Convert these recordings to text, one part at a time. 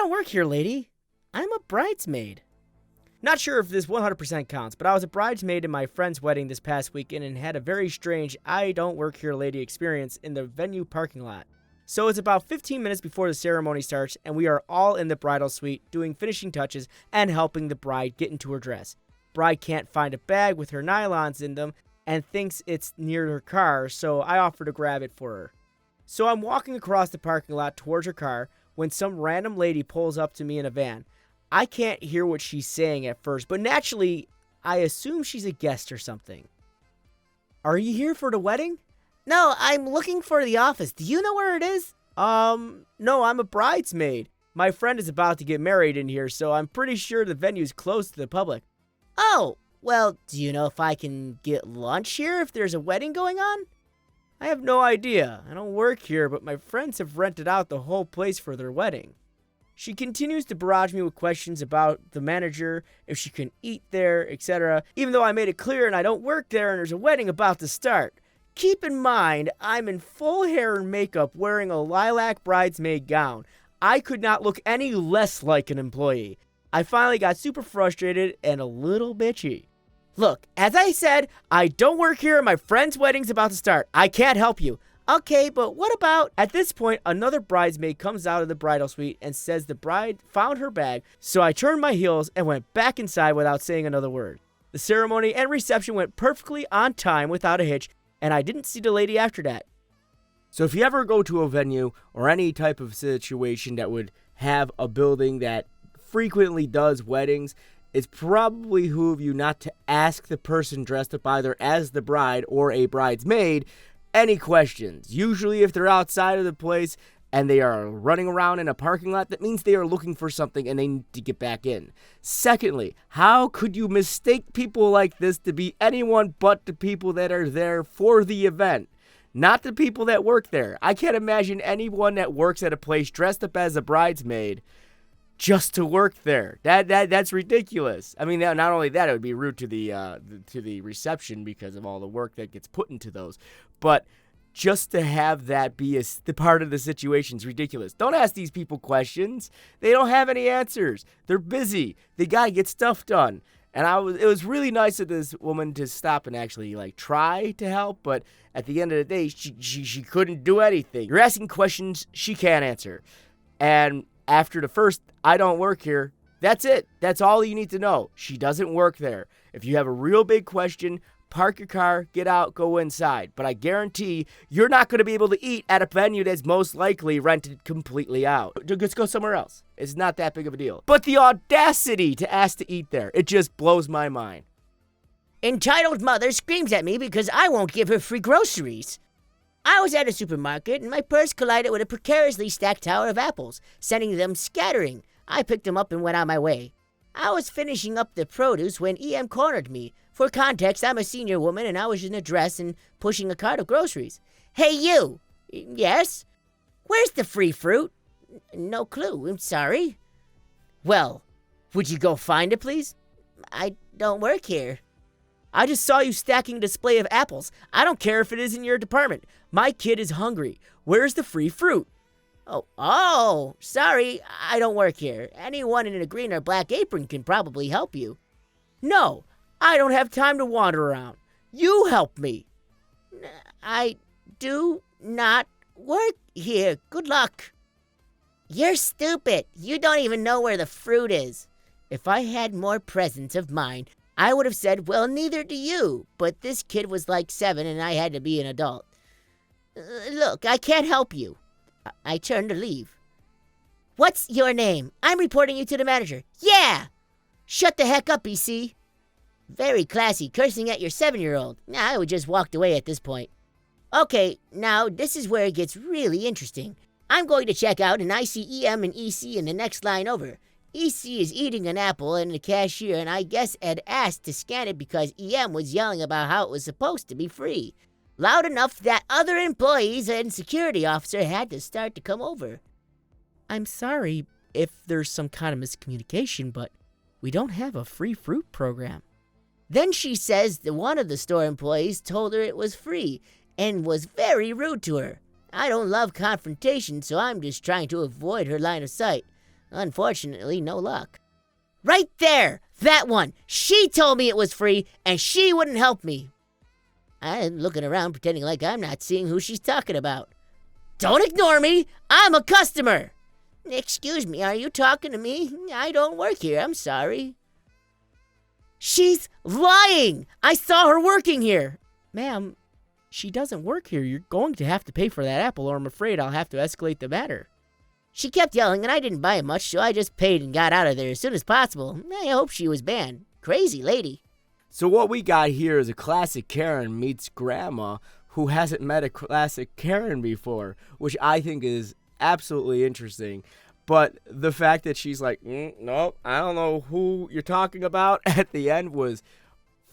don't work here, lady. I'm a bridesmaid. Not sure if this 100% counts, but I was a bridesmaid in my friend's wedding this past weekend and had a very strange I don't work here, lady experience in the venue parking lot. So it's about 15 minutes before the ceremony starts, and we are all in the bridal suite doing finishing touches and helping the bride get into her dress. Bride can't find a bag with her nylons in them and thinks it's near her car, so I offer to grab it for her. So I'm walking across the parking lot towards her car when some random lady pulls up to me in a van. I can't hear what she's saying at first, but naturally, I assume she's a guest or something. Are you here for the wedding? No, I'm looking for the office. Do you know where it is? No, I'm a bridesmaid. My friend is about to get married in here, so I'm pretty sure the venue's closed to the public. Oh, well, do you know if I can get lunch here if there's a wedding going on? I have no idea. I don't work here, but my friends have rented out the whole place for their wedding. She continues to barrage me with questions about the manager, if she can eat there, etc., even though I made it clear and I don't work there and there's a wedding about to start. Keep in mind, I'm in full hair and makeup wearing a lilac bridesmaid gown. I could not look any less like an employee. I finally got super frustrated and a little bitchy. Look, as I said, I don't work here and my friend's wedding's about to start. I can't help you. Okay, but what about... At this point, another bridesmaid comes out of the bridal suite and says the bride found her bag, so I turned my heels and went back inside without saying another word. The ceremony and reception went perfectly on time without a hitch, and I didn't see the lady after that. So if you ever go to a venue or any type of situation that would have a building that frequently does weddings, it's probably behoove you not to ask the person dressed up either as the bride or a bridesmaid any questions. Usually if they're outside of the place and they are running around in a parking lot, that means they are looking for something and they need to get back in. Secondly, how could you mistake people like this to be anyone but the people that are there for the event? Not the people that work there. I can't imagine anyone that works at a place dressed up as a bridesmaid just to work there. That's ridiculous. I mean, not only that, it would be rude to the reception because of all the work that gets put into those, but just to have that be the part of the situation is ridiculous. Don't ask these people questions. They don't have any answers. They're busy. They gotta get stuff done. And it was really nice of this woman to stop and actually try to help, but at the end of the day, she couldn't do anything. You're asking questions she can't answer. And after the first, I don't work here, that's it. That's all you need to know. She doesn't work there. If you have a real big question, park your car, get out, go inside. But I guarantee you're not going to be able to eat at a venue that's most likely rented completely out. Just go somewhere else. It's not that big of a deal. But the audacity to ask to eat there, it just blows my mind. Entitled mother screams at me because I won't give her free groceries. I was at a supermarket and my purse collided with a precariously stacked tower of apples, sending them scattering. I picked them up and went on my way. I was finishing up the produce when EM cornered me. For context, I'm a senior woman and I was in a dress and pushing a cart of groceries. Hey, you! Yes? Where's the free fruit? No clue, I'm sorry. Well, would you go find it, please? I don't work here. I just saw you stacking a display of apples. I don't care if it is in your department. My kid is hungry. Where's the free fruit? Oh, sorry, I don't work here. Anyone in a green or black apron can probably help you. No, I don't have time to wander around. You help me. I do not work here. Good luck. You're stupid. You don't even know where the fruit is. If I had more presence of mind, I would have said, well, neither do you. But this kid was like 7 and I had to be an adult. Look, I can't help you. I turned to leave. What's your name? I'm reporting you to the manager. Yeah! Shut the heck up, EC. Very classy, cursing at your 7-year-old. I would just walked away at this point. Okay, now this is where it gets really interesting. I'm going to check out and I see EM and EC in the next line over. EC is eating an apple and the cashier and I guess Ed asked to scan it because EM was yelling about how it was supposed to be free. Loud enough that other employees and security officer had to start to come over. I'm sorry if there's some kind of miscommunication, but we don't have a free fruit program. Then she says that one of the store employees told her it was free and was very rude to her. I don't love confrontation, so I'm just trying to avoid her line of sight. Unfortunately, no luck. Right there! That one! She told me it was free, and she wouldn't help me. I'm looking around pretending like I'm not seeing who she's talking about. Don't ignore me! I'm a customer! Excuse me, are you talking to me? I don't work here, I'm sorry. She's lying! I saw her working here! Ma'am, she doesn't work here. You're going to have to pay for that apple, or I'm afraid I'll have to escalate the matter. She kept yelling, and I didn't buy much, so I just paid and got out of there as soon as possible. I hope she was banned. Crazy lady. So what we got here is a classic Karen meets grandma who hasn't met a classic Karen before, which I think is absolutely interesting. But the fact that she's like, no, I don't know who you're talking about at the end was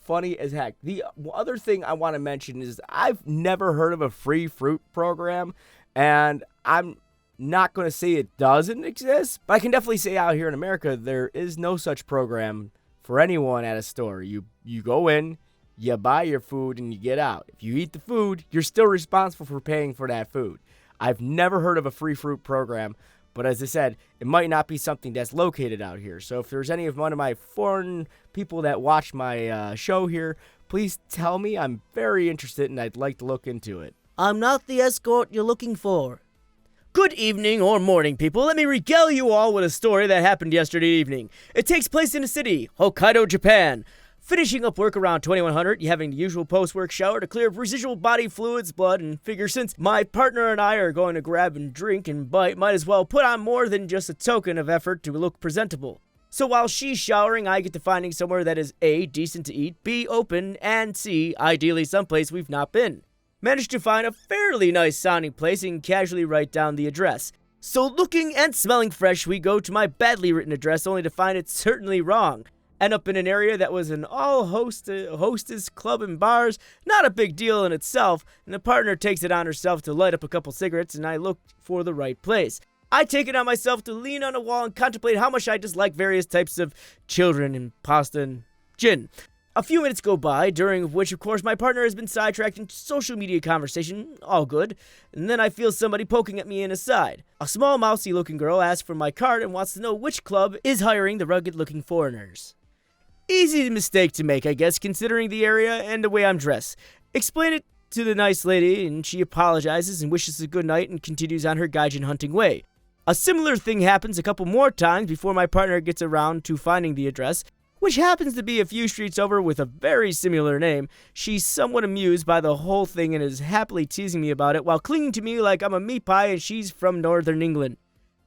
funny as heck. The other thing I want to mention is I've never heard of a free fruit program, and I'm not going to say it doesn't exist, but I can definitely say out here in America, there is no such program for anyone at a store. You go in, you buy your food, and you get out. If you eat the food, you're still responsible for paying for that food. I've never heard of a free fruit program, but as I said, it might not be something that's located out here. So if there's any of one of my foreign people that watch my show here, please tell me. I'm very interested and I'd like to look into it. I'm not the escort you're looking for. Good evening or morning, people. Let me regale you all with a story that happened yesterday evening. It takes place in a city, Hokkaido, Japan. Finishing up work around 2100, you having the usual post-work shower to clear up residual body fluids, blood, and figure since my partner and I are going to grab and drink and bite, might as well put on more than just a token of effort to look presentable. So while she's showering, I get to finding somewhere that is A, decent to eat, B, open, and C, ideally someplace we've not been. Managed to find a fairly nice sounding place and casually write down the address. So looking and smelling fresh, we go to my badly written address only to find it certainly wrong. End up in an area that was an all-hostess club and bars, not a big deal in itself, and the partner takes it on herself to light up a couple cigarettes, and I look for the right place. I take it on myself to lean on a wall and contemplate how much I dislike various types of children and pasta and gin. A few minutes go by, during which, of course, my partner has been sidetracked into social media conversation, all good, and then I feel somebody poking at me in the side. A small, mousy-looking girl asks for my card and wants to know which club is hiring the rugged-looking foreigners. Easy mistake to make, I guess, considering the area and the way I'm dressed. Explain it to the nice lady, and she apologizes and wishes a good night and continues on her gaijin hunting way. A similar thing happens a couple more times before my partner gets around to finding the address, which happens to be a few streets over with a very similar name. She's somewhat amused by the whole thing and is happily teasing me about it while clinging to me like I'm a meat pie and she's from Northern England.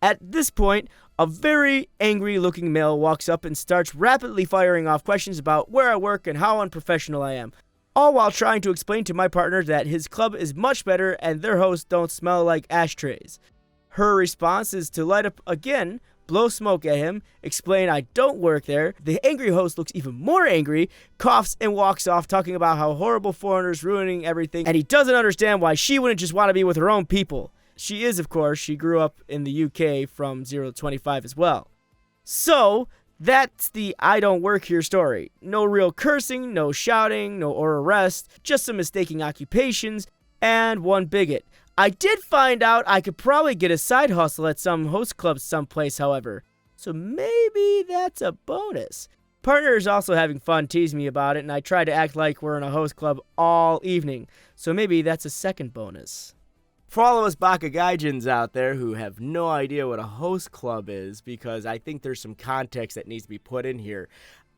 At this point, a very angry-looking male walks up and starts rapidly firing off questions about where I work and how unprofessional I am, all while trying to explain to my partner that his club is much better and their hosts don't smell like ashtrays. Her response is to light up again, blow smoke at him, explain I don't work there. The angry host looks even more angry, coughs, and walks off talking about how horrible foreigners ruining everything, and he doesn't understand why she wouldn't just want to be with her own people. She is, of course, she grew up in the UK from 0 to 25 as well. So, that's the I don't work here story. No real cursing, no shouting, no or arrest, just some mistaking occupations, and one bigot. I did find out I could probably get a side hustle at some host clubs someplace, however. So maybe that's a bonus. Partner is also having fun teasing me about it, and I try to act like we're in a host club all evening. So maybe that's a second bonus. For all of us Baka Gaijins out there who have no idea what a host club is, because I think there's some context that needs to be put in here,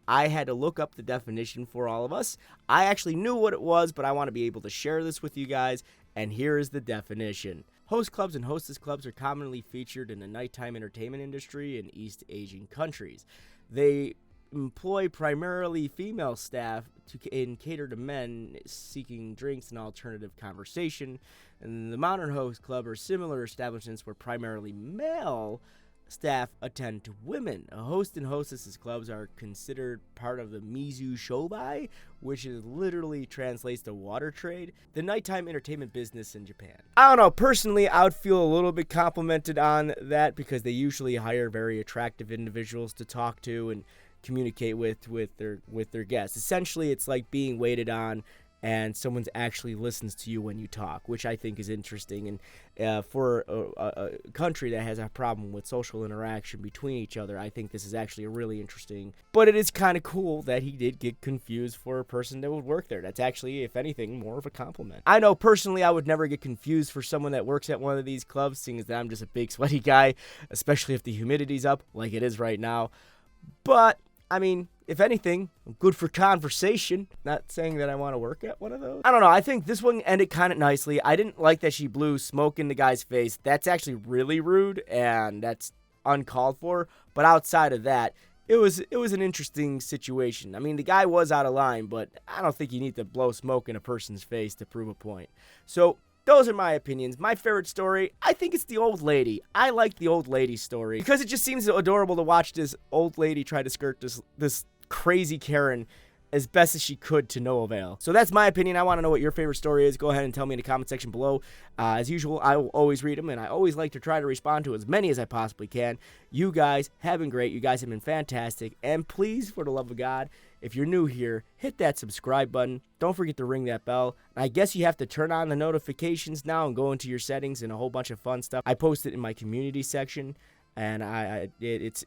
I had to look up the definition for all of us. I actually knew what it was, but I want to be able to share this with you guys, and here is the definition. Host clubs and hostess clubs are commonly featured in the nighttime entertainment industry in East Asian countries. They employ primarily female staff and cater to men seeking drinks and alternative conversation. And the modern host club or similar establishments where primarily male staff attend to women. A host and hostesses clubs are considered part of the Mizu Shobai, which is literally translates to water trade, the nighttime entertainment business in Japan. I don't know, personally, I would feel a little bit complimented on that because they usually hire very attractive individuals to talk to and communicate with their guests. Essentially, it's like being waited on and someone actually listens to you when you talk, which I think is interesting. And for a country that has a problem with social interaction between each other, I think this is actually a really interesting. But it is kind of cool that he did get confused for a person that would work there. That's actually, if anything, more of a compliment. I know personally I would never get confused for someone that works at one of these clubs, seeing as that I'm just a big sweaty guy, especially if the humidity's up like it is right now. But I mean, if anything, good for conversation. Not saying that I want to work at one of those. I don't know. I think this one ended kind of nicely. I didn't like that she blew smoke in the guy's face. That's actually really rude, and that's uncalled for. But outside of that, it was an interesting situation. I mean, the guy was out of line, but I don't think you need to blow smoke in a person's face to prove a point. So those are my opinions. My favorite story, I think it's the old lady. I like the old lady story because it just seems adorable to watch this old lady try to skirt this crazy Karen as best as she could to no avail. So that's my opinion. I want to know what your favorite story is. Go ahead and tell me in the comment section below. As usual, I will always read them, and I always like to try to respond to as many as I possibly can. You guys have been great. You guys have been fantastic. And please, for the love of God, if you're new here, hit that subscribe button. Don't forget to ring that bell. I guess you have to turn on the notifications now and go into your settings and a whole bunch of fun stuff. I post it in my community section, and it's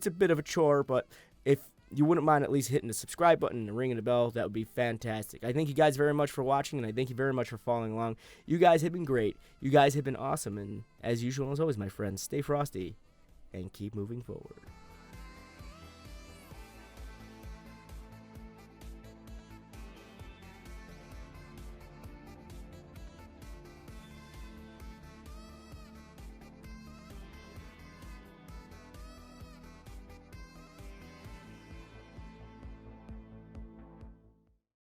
a bit of a chore, but if you wouldn't mind at least hitting the subscribe button and ringing the bell, that would be fantastic. I thank you guys very much for watching, and I thank you very much for following along. You guys have been great. You guys have been awesome, and as usual, as always, my friends, stay frosty and keep moving forward.